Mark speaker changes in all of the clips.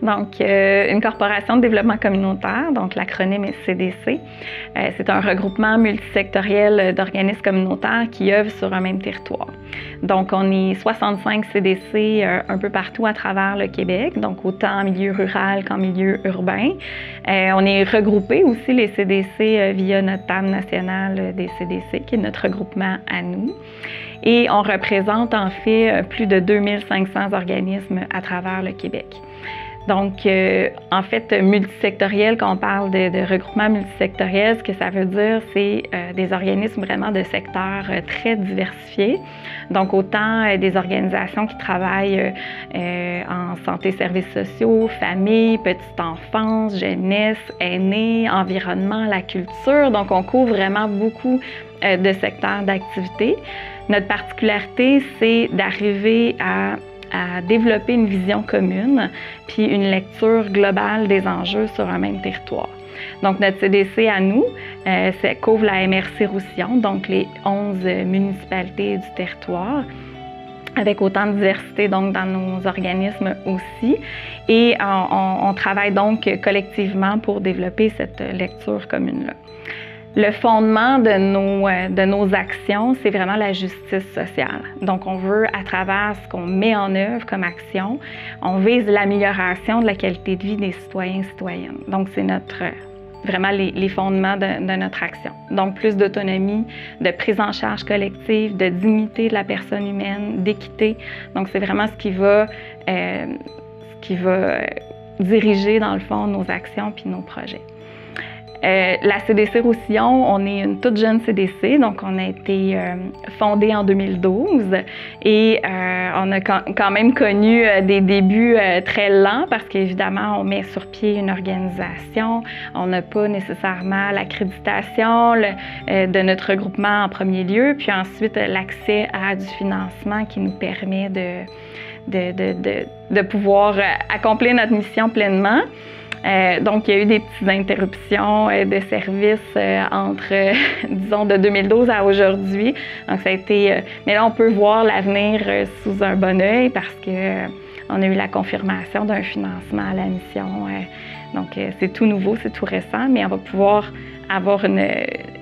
Speaker 1: Donc, une corporation de développement communautaire, donc l'acronyme est CDC. C'est un regroupement multisectoriel d'organismes communautaires qui œuvrent sur un même territoire. Donc, on est 65 CDC un peu partout à travers le Québec, donc autant en milieu rural qu'en milieu urbain. On est regroupés aussi, les CDC, via notre table nationale des CDC, qui est notre regroupement à nous. Et on représente en fait plus de 2500 organismes à travers le Québec. Donc, en fait, multisectoriel, quand on parle de regroupement multisectoriel, ce que ça veut dire, c'est des organismes vraiment de secteurs très diversifiés. Donc, autant des organisations qui travaillent en santé, services sociaux, famille, petite enfance, jeunesse, aînés, environnement, la culture. Donc, on couvre vraiment beaucoup de secteurs d'activité. Notre particularité, c'est d'arriver à développer une vision commune puis une lecture globale des enjeux sur un même territoire. Donc, notre CDC à nous, ça couvre la MRC Roussillon, donc les 11 municipalités du territoire, avec autant de diversité donc dans nos organismes aussi. Et on travaille donc collectivement pour développer cette lecture commune-là. Le fondement de nos actions, c'est vraiment la justice sociale. Donc, on veut, à travers ce qu'on met en œuvre comme action, on vise l'amélioration de la qualité de vie des citoyens et citoyennes. Donc, c'est vraiment les fondements de notre action. Donc, plus d'autonomie, de prise en charge collective, de dignité de la personne humaine, d'équité. Donc, c'est vraiment ce qui va diriger, dans le fond, nos actions puis nos projets. La CDC Roussillon, on est une toute jeune CDC, donc on a été fondée en 2012 et on a quand même connu des débuts très lents parce qu'évidemment, on met sur pied une organisation, on n'a pas nécessairement l'accréditation de notre regroupement en premier lieu, puis ensuite l'accès à du financement qui nous permet de pouvoir accomplir notre mission pleinement. Donc, il y a eu des petites interruptions de services entre, disons, de 2012 à aujourd'hui. Donc, ça a été... mais là, on peut voir l'avenir sous un bon œil parce qu'on a eu la confirmation d'un financement à la mission. Donc, c'est tout nouveau, c'est tout récent, mais on va pouvoir avoir une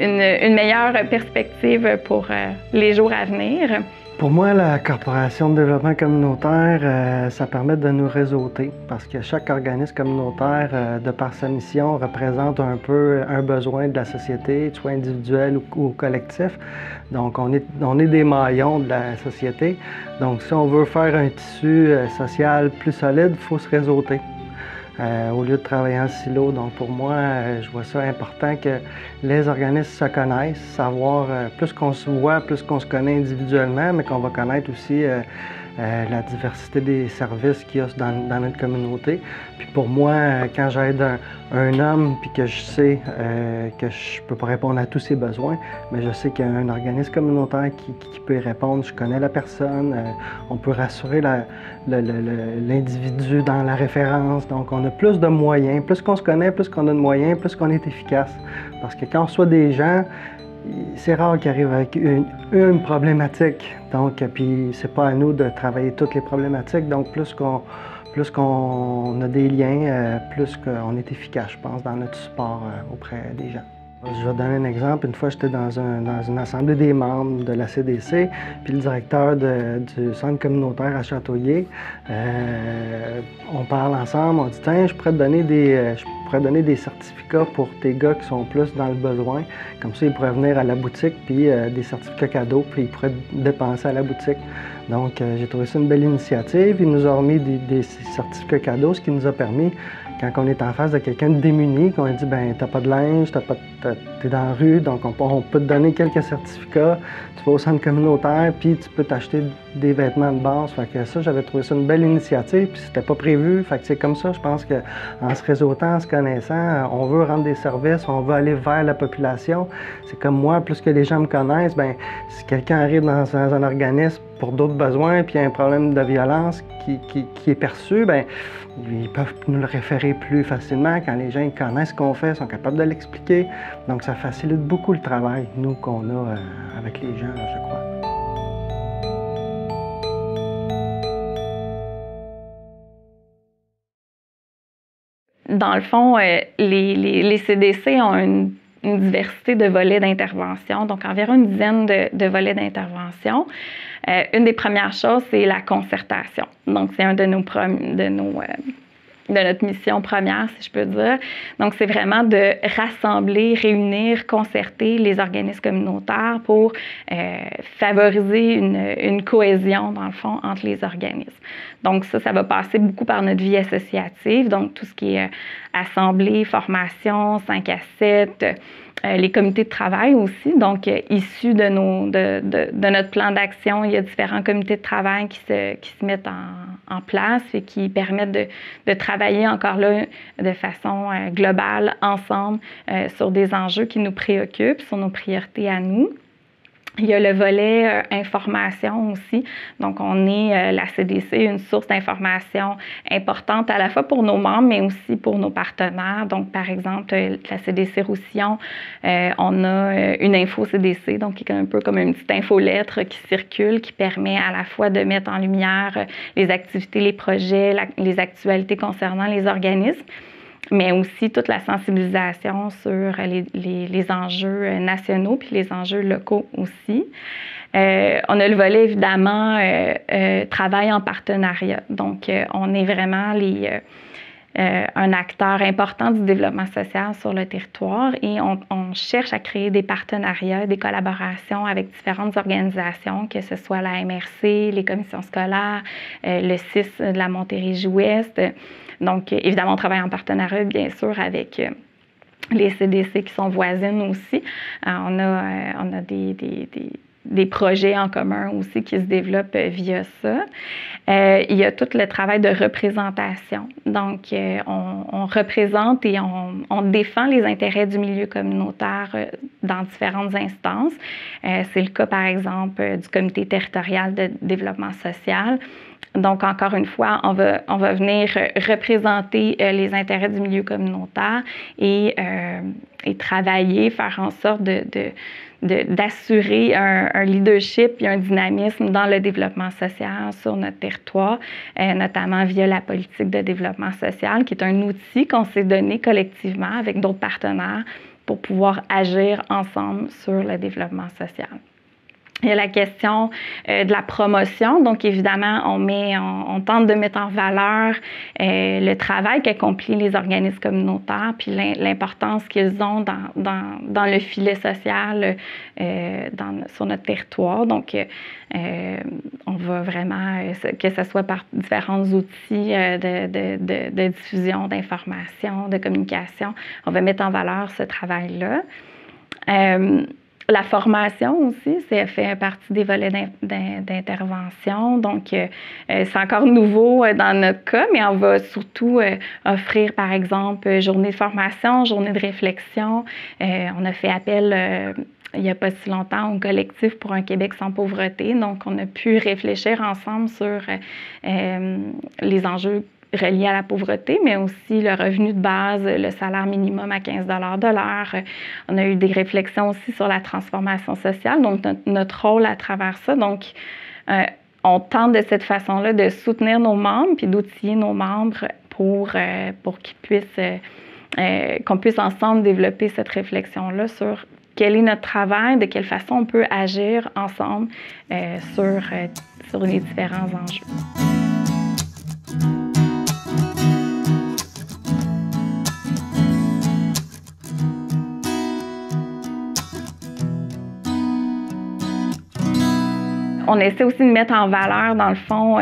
Speaker 1: meilleure perspective pour les jours à venir.
Speaker 2: Pour moi, la Corporation de développement communautaire, ça permet de nous réseauter parce que chaque organisme communautaire, de par sa mission, représente un peu un besoin de la société, soit individuel ou collectif. Donc, on est des maillons de la société. Donc, si on veut faire un tissu social plus solide, il faut se réseauter. Au lieu de travailler en silo. Donc pour moi, je vois ça important que les organismes se connaissent, savoir plus qu'on se voit, plus qu'on se connaît individuellement, mais qu'on va connaître aussi la diversité des services qu'il y a dans notre communauté. Puis pour moi, quand j'aide un homme puis que je sais que je peux pas répondre à tous ses besoins, mais je sais qu'il y a un organisme communautaire qui peut y répondre, je connais la personne, on peut rassurer l'individu dans la référence. Donc on a plus de moyens, plus qu'on se connaît, plus qu'on a de moyens, plus qu'on est efficace. Parce que quand on reçoit des gens, c'est rare qu'ils arrivent avec une problématique. Donc, puis c'est pas à nous de travailler toutes les problématiques. Donc, plus qu'on a des liens, plus qu'on est efficace, je pense, dans notre support auprès des gens. Je vais donner un exemple. Une fois, j'étais dans une assemblée des membres de la CDC, puis le directeur du centre communautaire à Châteauguay. On parle ensemble, on dit « Tiens, je pourrais te donner des certificats pour tes gars qui sont plus dans le besoin. Comme ça, ils pourraient venir à la boutique, puis des certificats cadeaux, puis ils pourraient dépenser à la boutique. » Donc, j'ai trouvé ça une belle initiative. Ils nous ont remis des certificats cadeaux, ce qui nous a permis, quand on est en face de quelqu'un de démuni, qu'on dit « ben t'as pas de linge, t'es dans la rue, donc on peut te donner quelques certificats, tu vas au centre communautaire, puis tu peux t'acheter des vêtements de base. » Fait que ça, j'avais trouvé ça une belle initiative, puis c'était pas prévu. Fait que c'est comme ça, je pense qu'en se réseautant, en se connaissant, on veut rendre des services, on veut aller vers la population. C'est comme moi, plus que les gens me connaissent, ben si quelqu'un arrive dans un organisme pour d'autres besoins, puis il y a un problème de violence qui est perçu, ben ils peuvent nous le référer plus facilement quand les gens ils connaissent ce qu'on fait, sont capables de l'expliquer. Donc ça facilite beaucoup le travail, nous, qu'on a avec les gens, je crois.
Speaker 1: Dans le fond, les CDC ont une diversité de volets d'intervention, donc environ une dizaine de volets d'intervention. Une des premières choses, c'est la concertation. Donc, c'est un de notre mission première, si je peux dire. Donc, c'est vraiment de rassembler, réunir, concerter les organismes communautaires pour favoriser une cohésion, dans le fond, entre les organismes. Donc, ça va passer beaucoup par notre vie associative, donc tout ce qui est assemblée, formation, 5 à 7, les comités de travail aussi, donc issus de notre plan d'action, il y a différents comités de travail qui se mettent en place et qui permettent de travailler encore là de façon globale, ensemble, sur des enjeux qui nous préoccupent, sur nos priorités à nous. Il y a le volet information aussi. Donc, on est, la CDC, une source d'information importante à la fois pour nos membres, mais aussi pour nos partenaires. Donc, par exemple, la CDC Roussillon, on a une info CDC, donc qui est un peu comme une petite infolettre qui circule, qui permet à la fois de mettre en lumière les activités, les projets, les actualités concernant les organismes, mais aussi toute la sensibilisation sur les enjeux nationaux puis les enjeux locaux aussi. On a le volet, évidemment, travail en partenariat. Donc, on est vraiment un acteur important du développement social sur le territoire et on cherche à créer des partenariats, des collaborations avec différentes organisations, que ce soit la MRC, les commissions scolaires, le CIS de la Montérégie-Ouest. Donc, évidemment, on travaille en partenariat, bien sûr, avec les CDC qui sont voisines aussi. On a des projets en commun aussi qui se développent via ça. Il y a tout le travail de représentation. Donc, on représente et on défend les intérêts du milieu communautaire dans différentes instances. C'est le cas, par exemple, du comité territorial de développement social. Donc, encore une fois, on va venir représenter les intérêts du milieu communautaire et travailler, faire en sorte d'assurer un leadership et un dynamisme dans le développement social sur notre territoire, notamment via la politique de développement social, qui est un outil qu'on s'est donné collectivement avec d'autres partenaires pour pouvoir agir ensemble sur le développement social. Il y a la question de la promotion. Donc, évidemment, on tente de mettre en valeur le travail qu'accomplissent les organismes communautaires puis l'importance qu'ils ont dans le filet social sur notre territoire. Donc, on va vraiment, que ce soit par différents outils de diffusion, d'information, de communication, on va mettre en valeur ce travail-là. La formation aussi, ça fait partie des volets d'intervention. Donc, c'est encore nouveau dans notre cas, mais on va surtout offrir, par exemple, journée de formation, journée de réflexion. On a fait appel il n'y a pas si longtemps au collectif pour un Québec sans pauvreté. Donc, on a pu réfléchir ensemble sur les enjeux reliés à la pauvreté, mais aussi le revenu de base, le salaire minimum à 15 $ de l'heure. On a eu des réflexions aussi sur la transformation sociale, donc notre rôle à travers ça. Donc, on tente de cette façon-là de soutenir nos membres puis d'outiller nos membres pour qu'ils puissent, qu'on puisse ensemble développer cette réflexion-là sur quel est notre travail, de quelle façon on peut agir ensemble sur les différents enjeux. On essaie aussi de mettre en valeur, dans le fond,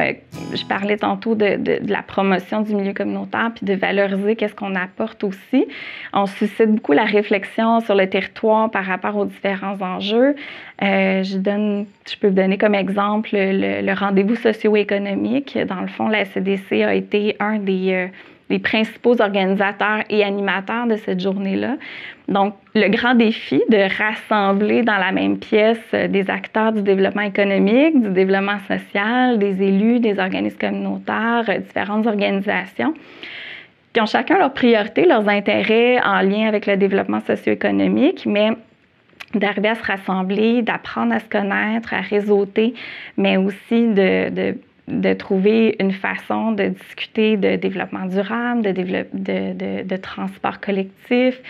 Speaker 1: je parlais tantôt de la promotion du milieu communautaire puis de valoriser qu'est-ce qu'on apporte aussi. On suscite beaucoup la réflexion sur le territoire par rapport aux différents enjeux. Je peux vous donner comme exemple le rendez-vous socio-économique. Dans le fond, la SCDC a été un des principaux organisateurs et animateurs de cette journée-là. Donc, le grand défi de rassembler dans la même pièce des acteurs du développement économique, du développement social, des élus, des organismes communautaires, différentes organisations, qui ont chacun leurs priorités, leurs intérêts en lien avec le développement socio-économique, mais d'arriver à se rassembler, d'apprendre à se connaître, à réseauter, mais aussi de de trouver une façon de discuter de développement durable, de transport collectif,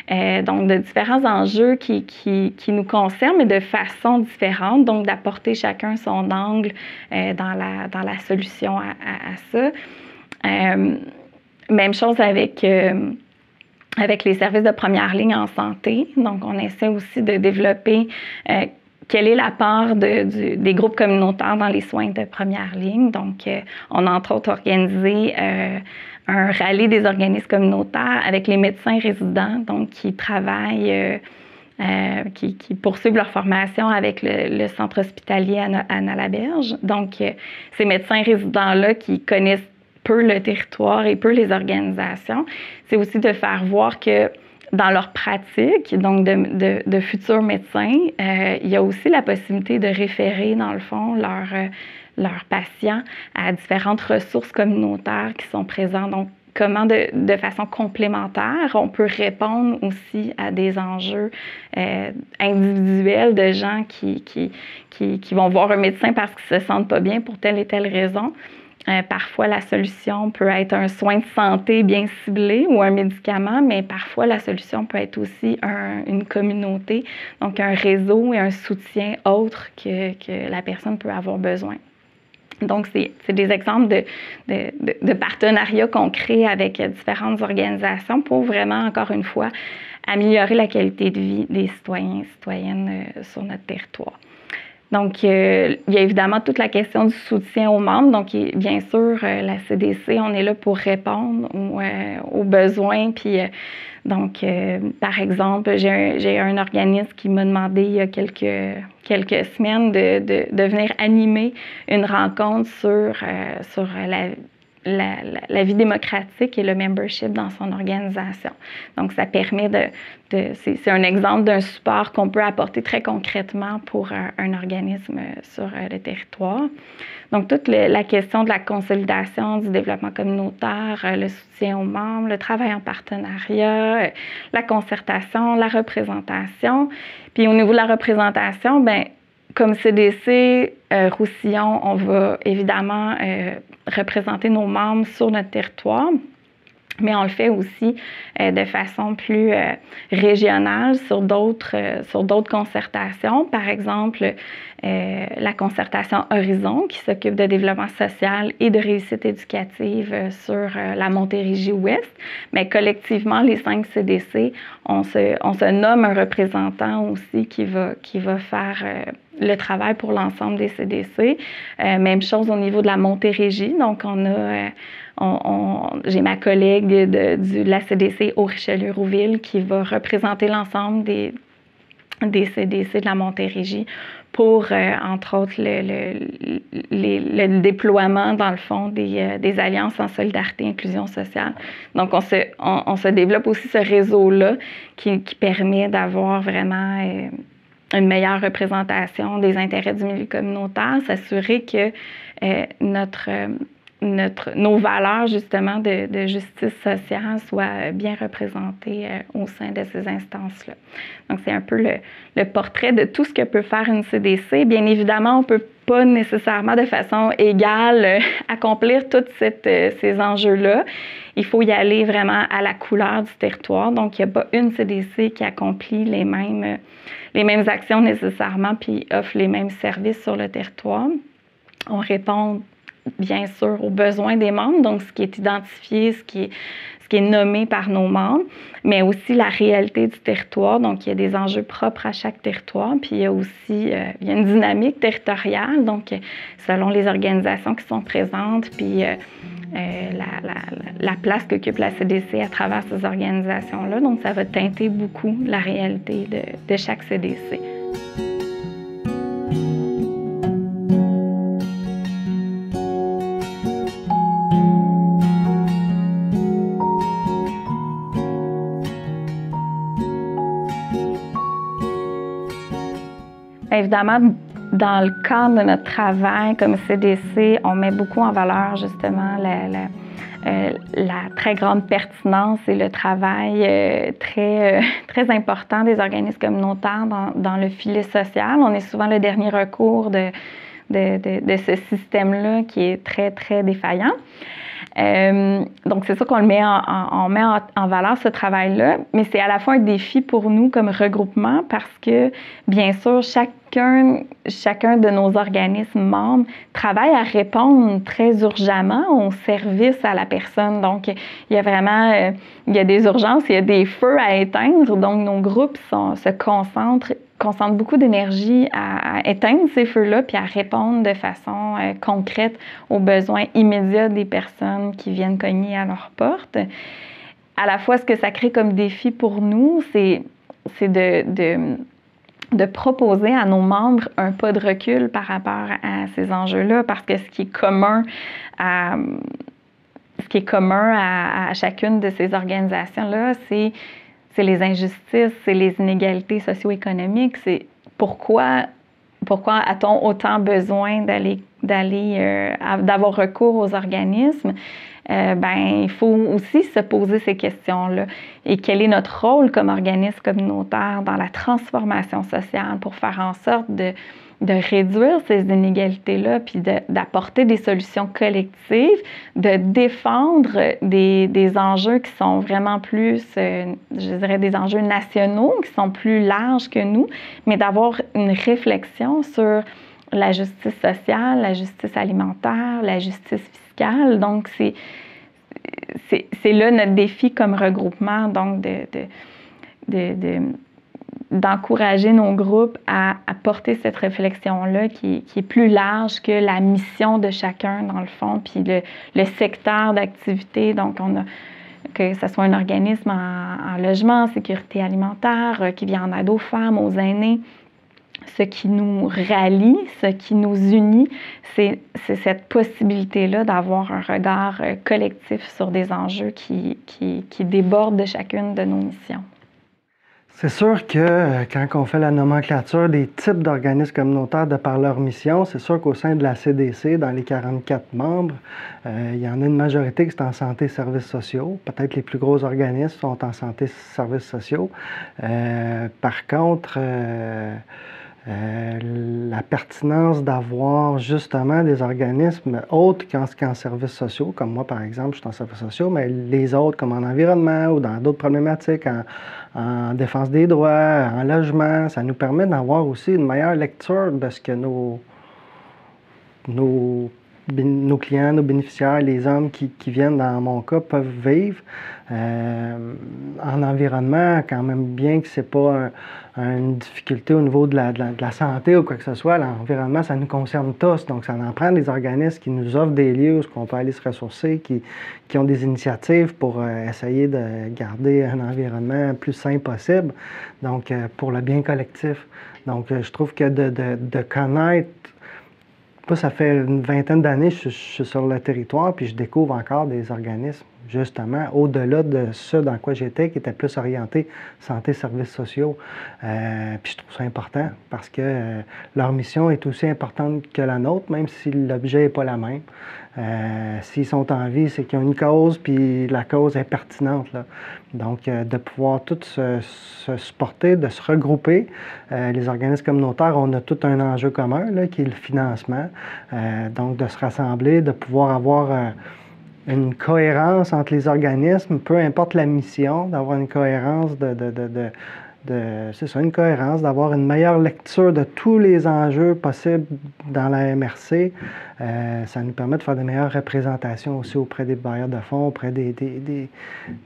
Speaker 1: donc de différents enjeux qui nous concernent, mais de façon différente, donc d'apporter chacun son angle dans la solution à ça. Même chose avec les services de première ligne en santé. Donc, on essaie aussi de développer quelle est la part des groupes communautaires dans les soins de première ligne. Donc, on a entre autres organisé un rallye des organismes communautaires avec les médecins résidents, donc qui travaillent, qui poursuivent leur formation avec le centre hospitalier Anna-Laberge. Donc, ces médecins résidents-là qui connaissent peu le territoire et peu les organisations, c'est aussi de faire voir que dans leur pratique, donc de futurs médecins, il y a aussi la possibilité de référer, dans le fond, leurs patients à différentes ressources communautaires qui sont présentes. Donc, comment de façon complémentaire, on peut répondre aussi à des enjeux individuels de gens qui vont voir un médecin parce qu'ils ne se sentent pas bien pour telle et telle raison. Parfois, la solution peut être un soin de santé bien ciblé ou un médicament, mais parfois, la solution peut être aussi une communauté, donc un réseau et un soutien autre que la personne peut avoir besoin. Donc, c'est des exemples de partenariats qu'on crée avec différentes organisations pour vraiment, encore une fois, améliorer la qualité de vie des citoyens et citoyennes sur notre territoire. Donc, il y a évidemment toute la question du soutien aux membres. Donc, bien sûr, la CDC, on est là pour répondre aux besoins. Puis, donc, par exemple, j'ai un organisme qui m'a demandé il y a quelques semaines de venir animer une rencontre sur la vie démocratique et le membership dans son organisation. Donc, ça permet c'est un exemple d'un support qu'on peut apporter très concrètement pour un organisme sur le territoire. Donc, toute la question de la consolidation du développement communautaire, le soutien aux membres, le travail en partenariat, la concertation, la représentation. Puis, au niveau de la représentation, bien, comme CDC, Roussillon, on va évidemment représenter nos membres sur notre territoire, mais on le fait aussi de façon plus régionale sur d'autres concertations. Par exemple, la concertation Horizon, qui s'occupe de développement social et de réussite éducative sur la Montérégie-Ouest. Mais collectivement, les 5 CDC, on se nomme un représentant aussi qui va faire le travail pour l'ensemble des CDC. Même chose au niveau de la Montérégie. Donc, j'ai ma collègue de la CDC au Richelieu-Rouville qui va représenter l'ensemble des CDC de la Montérégie pour, entre autres, le déploiement, dans le fond, des alliances en solidarité et inclusion sociale. Donc, on se développe aussi ce réseau-là qui permet d'avoir vraiment une meilleure représentation des intérêts du milieu communautaire, s'assurer que nos valeurs, justement, de justice sociale soient bien représentées au sein de ces instances-là. Donc, c'est un peu le portrait de tout ce que peut faire une CDC. Bien évidemment, on ne peut pas nécessairement de façon égale accomplir tous ces enjeux-là. Il faut y aller vraiment à la couleur du territoire. Donc, il n'y a pas une CDC qui accomplit les mêmes actions nécessairement puis offre les mêmes services sur le territoire. On répond bien sûr aux besoins des membres, donc ce qui est identifié, ce qui est nommé par nos membres, mais aussi la réalité du territoire. Donc, il y a des enjeux propres à chaque territoire, puis il y a aussi il y a une dynamique territoriale, donc selon les organisations qui sont présentes, puis la place qu'occupe la CDC à travers ces organisations-là. Donc, ça va teinter beaucoup la réalité de chaque CDC. Évidemment, dans le cadre de notre travail comme CDC, on met beaucoup en valeur justement la très grande pertinence et le travail très important des organismes communautaires dans le filet social. On est souvent le dernier recours de de ce système-là qui est très, très défaillant. Donc, c'est sûr qu'on met en valeur ce travail-là, mais c'est à la fois un défi pour nous comme regroupement parce que, bien sûr, chacun de nos organismes membres travaille à répondre très urgemment aux services à la personne. Donc, il y a vraiment il y a des urgences, il y a des feux à éteindre. Donc, nos groupes se concentrent beaucoup d'énergie à éteindre ces feux-là puis à répondre de façon concrète aux besoins immédiats des personnes qui viennent cogner à leur porte. À la fois, ce que ça crée comme défi pour nous, c'est de proposer à nos membres un pas de recul par rapport à ces enjeux-là, parce que ce qui est commun à chacune de ces organisations-là, c'est les injustices, c'est les inégalités socio-économiques, c'est pourquoi a-t-on autant besoin d'avoir recours aux organismes? Il faut aussi se poser ces questions-là. Et quel est notre rôle comme organisme communautaire dans la transformation sociale pour faire en sorte de réduire ces inégalités-là, puis d'apporter des solutions collectives, de défendre des enjeux qui sont vraiment plus, je dirais, des enjeux nationaux, qui sont plus larges que nous, mais d'avoir une réflexion sur la justice sociale, la justice alimentaire, la justice fiscale. Donc, c'est là notre défi comme regroupement, donc d'encourager nos groupes à porter cette réflexion-là qui est plus large que la mission de chacun, dans le fond, puis le secteur d'activité. Donc, que ce soit un organisme en logement, en sécurité alimentaire, qui vient en aide aux femmes, aux aînés. Ce qui nous rallie, ce qui nous unit, c'est cette possibilité-là d'avoir un regard collectif sur des enjeux qui débordent de chacune de nos missions.
Speaker 2: C'est sûr que quand on fait la nomenclature des types d'organismes communautaires de par leur mission, c'est sûr qu'au sein de la CDC, dans les 44 membres, il y en a une majorité qui sont en santé et services sociaux. Peut-être les plus gros organismes sont en santé et services sociaux. Par contre, la pertinence d'avoir justement des organismes autres qu'en services sociaux, comme moi par exemple, je suis en services sociaux, mais les autres comme en environnement ou dans d'autres problématiques, en défense des droits, en logement, ça nous permet d'avoir aussi une meilleure lecture de ce que nos clients, nos bénéficiaires, les hommes qui viennent dans mon cas peuvent vivre. En environnement, quand même bien que ce n'est pas une difficulté au niveau de la santé ou quoi que ce soit, l'environnement, ça nous concerne tous. Donc, ça en prend des organismes qui nous offrent des lieux où on peut aller se ressourcer, qui ont des initiatives pour essayer de garder un environnement plus sain possible, donc pour le bien collectif. Donc, je trouve que de connaître. Moi, ça fait une vingtaine d'années que je suis sur le territoire, puis je découvre encore des organismes, justement, au-delà de ce dans quoi j'étais, qui était plus orienté santé, services sociaux. Puis je trouve ça important parce que leur mission est aussi importante que la nôtre, même si l'objet n'est pas la même. S'ils sont en vie, c'est qu'ils ont une cause, puis la cause est pertinente, là. Donc, de pouvoir tous se supporter, de se regrouper. Les organismes communautaires, on a tout un enjeu commun, là, qui est le financement. Donc, de se rassembler, de pouvoir avoir une cohérence entre les organismes, peu importe la mission, d'avoir une cohérence c'est ça, une cohérence, d'avoir une meilleure lecture de tous les enjeux possibles dans la MRC. Ça nous permet de faire de meilleures représentations aussi auprès des bailleurs de fonds, auprès des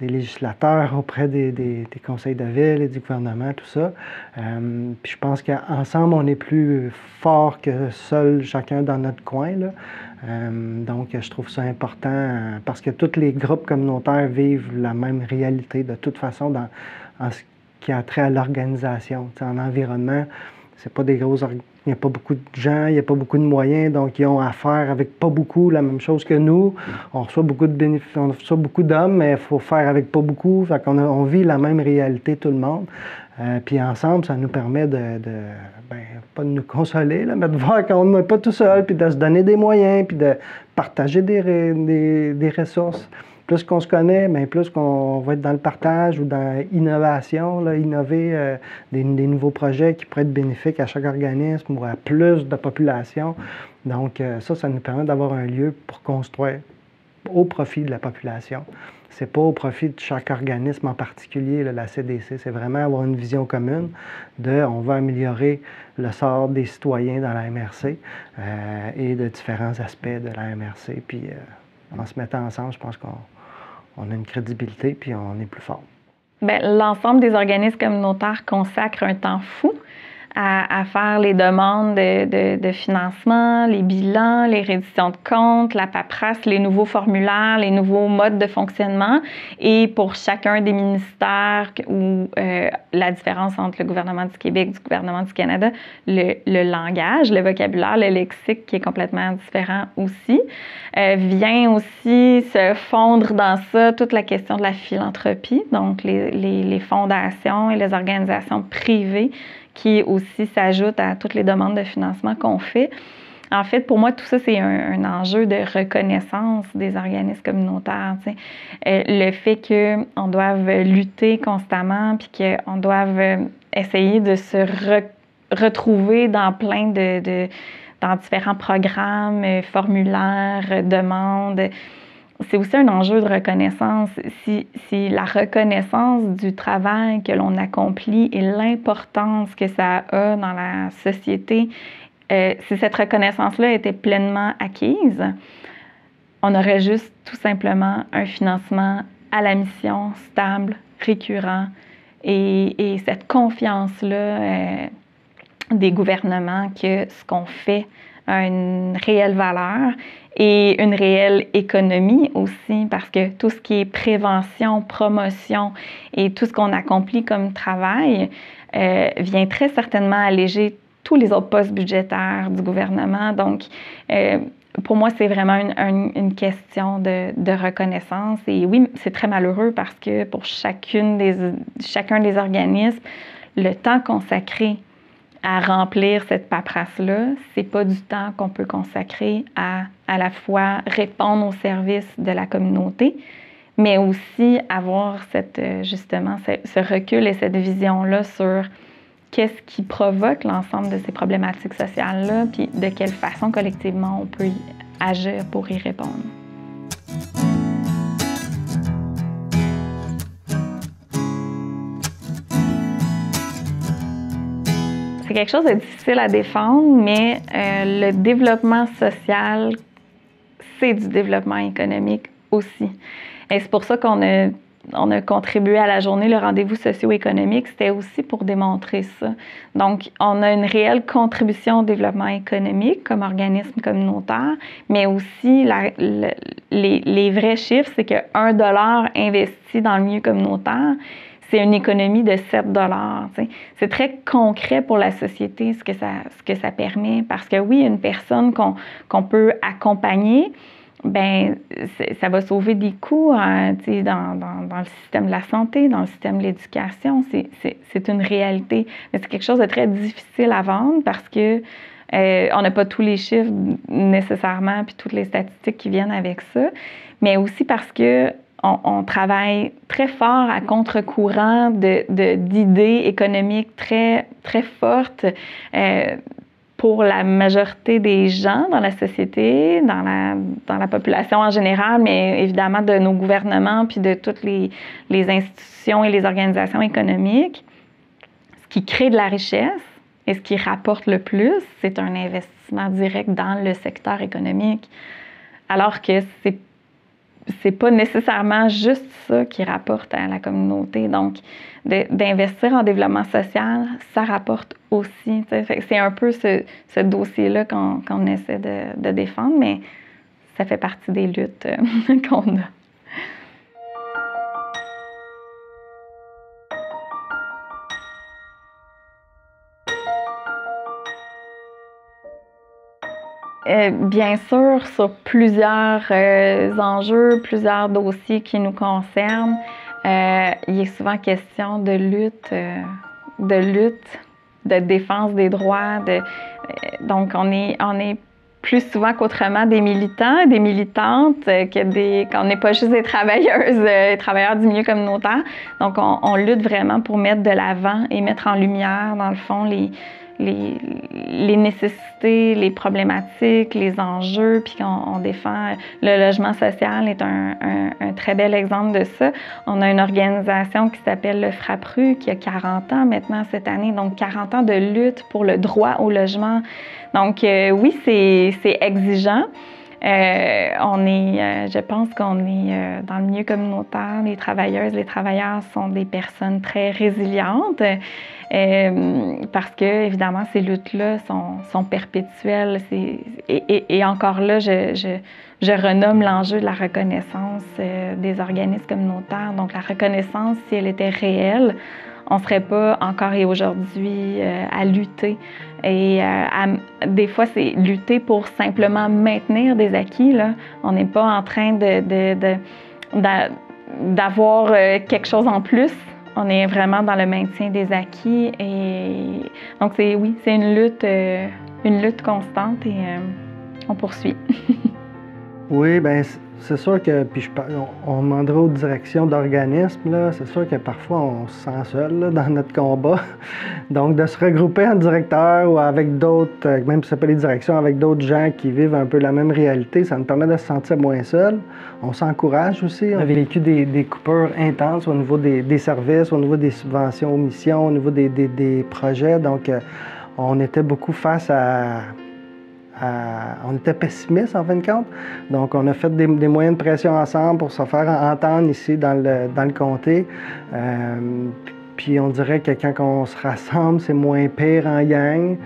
Speaker 2: législateurs, auprès des conseils de ville et du gouvernement, tout ça. Puis je pense qu'ensemble, on est plus fort que seul chacun dans notre coin, là. Donc, je trouve ça important parce que tous les groupes communautaires vivent la même réalité de toute façon en ce qui a trait à l'organisation. Tu sais, en environnement, c'est pas des gros il n'y a pas beaucoup de gens, il n'y a pas beaucoup de moyens, donc ils ont à faire avec pas beaucoup la même chose que nous. On reçoit beaucoup de bénéfices, on reçoit beaucoup d'hommes, mais il faut faire avec pas beaucoup. Fait qu'on on vit la même réalité, tout le monde. Puis ensemble, ça nous permet pas de nous consoler, là, mais de voir qu'on n'est pas tout seul, puis de se donner des moyens, puis de partager des ressources. plus qu'on se connaît, bien, plus qu'on va être dans le partage ou dans l'innovation, innover des nouveaux projets qui pourraient être bénéfiques à chaque organisme ou à plus de population. Donc ça nous permet d'avoir un lieu pour construire au profit de la population. C'est pas au profit de chaque organisme en particulier, là, la CDC, c'est vraiment avoir une vision commune de on va améliorer le sort des citoyens dans la MRC et de différents aspects de la MRC. Puis en se mettant ensemble, je pense qu'on a une crédibilité puis on est plus fort.
Speaker 1: Bien, l'ensemble des organismes communautaires consacrent un temps fou à faire les demandes de financement, les bilans, les redditions de comptes, la paperasse, les nouveaux formulaires, les nouveaux modes de fonctionnement. Et pour chacun des ministères ou la différence entre le gouvernement du Québec et du gouvernement du Canada, le langage, le vocabulaire, le lexique qui est complètement différent aussi, vient aussi se fondre dans ça toute la question de la philanthropie, donc les fondations et les organisations privées qui aussi s'ajoute à toutes les demandes de financement qu'on fait. En fait, pour moi, tout ça, c'est un enjeu de reconnaissance des organismes communautaires. Le fait qu'on doive lutter constamment puis qu'on doive essayer de se retrouver dans plein dans différents programmes, formulaires, demandes. C'est aussi un enjeu de reconnaissance. Si la reconnaissance du travail que l'on accomplit et l'importance que ça a dans la société, si cette reconnaissance-là était pleinement acquise, on aurait juste tout simplement un financement à la mission stable, récurrent, et cette confiance-là des gouvernements que ce qu'on fait a une réelle valeur et une réelle économie aussi, parce que tout ce qui est prévention, promotion et tout ce qu'on accomplit comme travail vient très certainement alléger tous les autres postes budgétaires du gouvernement. Donc, pour moi, c'est vraiment une question de reconnaissance. Et oui, c'est très malheureux parce que pour chacun des organismes, le temps consacré à remplir cette paperasse-là, c'est pas du temps qu'on peut consacrer à la fois répondre aux services de la communauté, mais aussi avoir justement ce recul et cette vision-là sur qu'est-ce qui provoque l'ensemble de ces problématiques sociales-là, puis de quelle façon collectivement on peut agir pour y répondre. C'est quelque chose de difficile à défendre, mais le développement social, c'est du développement économique aussi. Et c'est pour ça qu'on a contribué à la journée Le rendez-vous socio-économique. C'était aussi pour démontrer ça. Donc, on a une réelle contribution au développement économique comme organisme communautaire, mais aussi les vrais chiffres, c'est que $1 investi dans le milieu communautaire, c'est une économie de 7 $. C'est très concret pour la société ce que ça permet. Parce que oui, une personne qu'on peut accompagner, ben ça va sauver des coûts dans le système de la santé, dans le système de l'éducation. C'est une réalité. Mais c'est quelque chose de très difficile à vendre parce que on n'a pas tous les chiffres nécessairement puis toutes les statistiques qui viennent avec ça. Mais aussi parce que on travaille très fort à contre-courant d'idées économiques très, très fortes pour la majorité des gens dans la société, dans la population en général, mais évidemment de nos gouvernements puis de toutes les institutions et les organisations économiques. Ce qui crée de la richesse et ce qui rapporte le plus, c'est un investissement direct dans le secteur économique. Alors que c'est pas nécessairement juste ça qui rapporte à la communauté. Donc, d'investir en développement social, ça rapporte aussi. C'est un peu ce dossier-là qu'on essaie de défendre, mais ça fait partie des luttes qu'on a. Bien sûr, sur plusieurs enjeux, plusieurs dossiers qui nous concernent, il est souvent question de lutte, de défense des droits. Donc, on est plus souvent qu'autrement des militants, des militantes, qu'on n'est pas juste des travailleuses et travailleurs du milieu communautaire. Donc, on lutte vraiment pour mettre de l'avant et mettre en lumière, dans le fond, les nécessités, les problématiques, les enjeux, puis on défend. Le logement social est un très bel exemple de ça. On a une organisation qui s'appelle le FRAPRU, qui a 40 ans maintenant cette année, donc 40 ans de lutte pour le droit au logement. Donc oui, c'est exigeant. Je pense qu'on est dans le milieu communautaire, les travailleuses, les travailleurs sont des personnes très résilientes parce que, évidemment, ces luttes-là sont perpétuelles. Et encore là, je renomme l'enjeu de la reconnaissance des organismes communautaires. Donc, la reconnaissance, si elle était réelle, on ne serait pas encore et aujourd'hui à lutter. Et des fois, c'est lutter pour simplement maintenir des acquis, là. On n'est pas en train d'avoir quelque chose en plus. On est vraiment dans le maintien des acquis. Et donc, c'est une lutte constante et on poursuit.
Speaker 2: Oui, bien, c'est sûr que, puis on demandera aux directions d'organismes, là, c'est sûr que parfois on se sent seul là, dans notre combat. Donc, de se regrouper en directeur ou avec d'autres, même si ce n'est pas les directions, avec d'autres gens qui vivent un peu la même réalité, ça nous permet de se sentir moins seul. On s'encourage aussi. On a vécu des coupures intenses au niveau des services, au niveau des subventions aux missions, au niveau des projets. Donc, on était beaucoup face on était pessimistes en fin de compte, donc on a fait des moyens de pression ensemble pour se faire entendre ici dans le comté. Puis on dirait que quand on se rassemble, c'est moins pire en gang.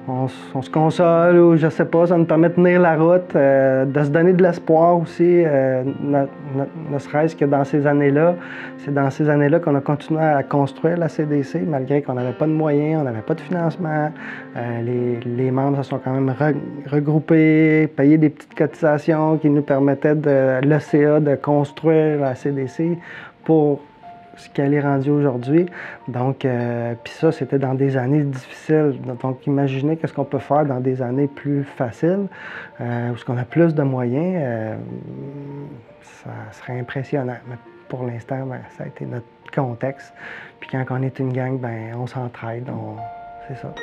Speaker 2: On se console ou je sais pas, ça nous permet de tenir la route, de se donner de l'espoir aussi, ne serait-ce que dans ces années-là. C'est dans ces années-là qu'on a continué à construire la CDC, malgré qu'on n'avait pas de moyens, on n'avait pas de financement. Les membres se sont quand même regroupés, payé des petites cotisations qui nous permettaient de l'ECA de construire la CDC pour ce qu'elle est rendue aujourd'hui. Donc, puis ça, c'était dans des années difficiles. Donc, imaginez qu'est-ce qu'on peut faire dans des années plus faciles, où on a plus de moyens, ça serait impressionnant. Mais pour l'instant, ben, ça a été notre contexte. Puis quand on est une gang, ben, on s'entraide, c'est ça.